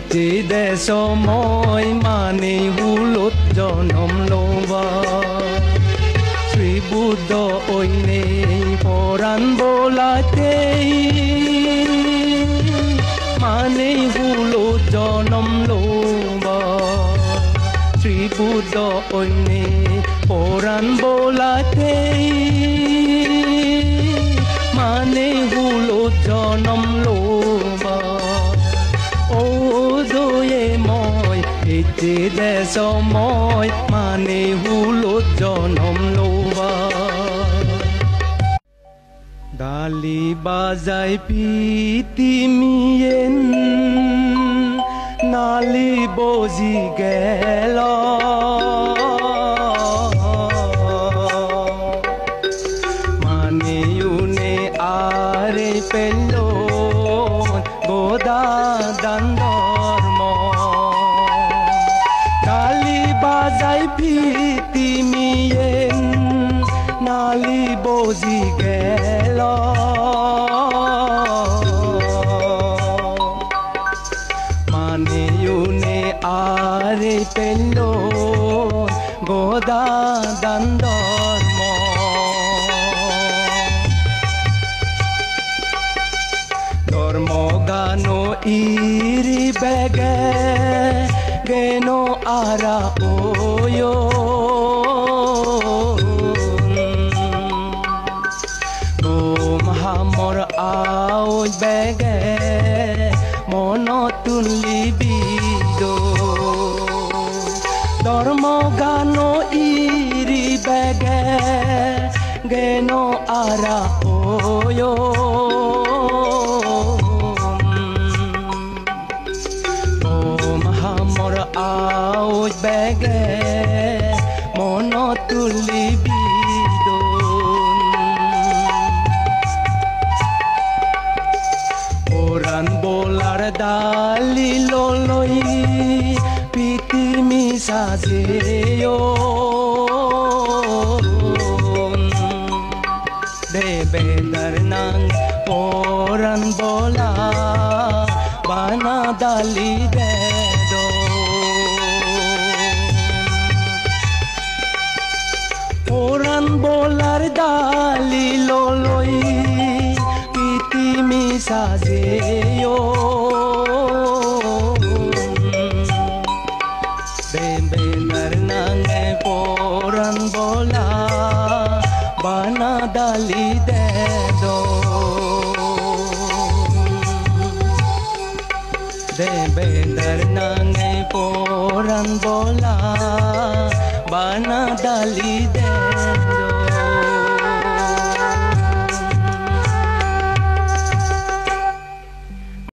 এটি দেশ মই মানে হুলত জনম লবা শ্রীবুদ্ধ ঐনে পরাণ বোলাতেই মানে হুলত জনম লবা শ্রীবুদ্ধ ঐনে পরাণ বোলাতেই মানে হুলত জনম লবা ও দয়ে মই এটি দেশ মই মানে হুলত জনম লবা ডালি বাজাই পিতিমিয়েন নালি বজি গেল মানে উনে আরে পেল গোদা দান্দর্ম ডালি বাজাই পিতিমিয়েন নালি বজি গেল মানে উনে আরে পেল গোদা দান্দর্ম ধর্ম গানো ইরি বেগে গেনো আরা ওয়ো হামর আও বেগে মন তুলি বিদ ধর্ম গানো ইরি বেগে গেনো আরা ওয়ো হামর আও বেগে মন তুলি বিদ পরাণ বোলার ডালি লই পিতিমি সাজেও দেবেদার নাং পরাণ বোলা বানা ডালি বেদ পরাণ বোলার ডালি লই পিতিমি সাজেও দেবেদার নাঙে পরাণ বোলা বানা ডালি দেদ দেবেদার নাঙে পরাণ বোলা বানা ডালি দেদ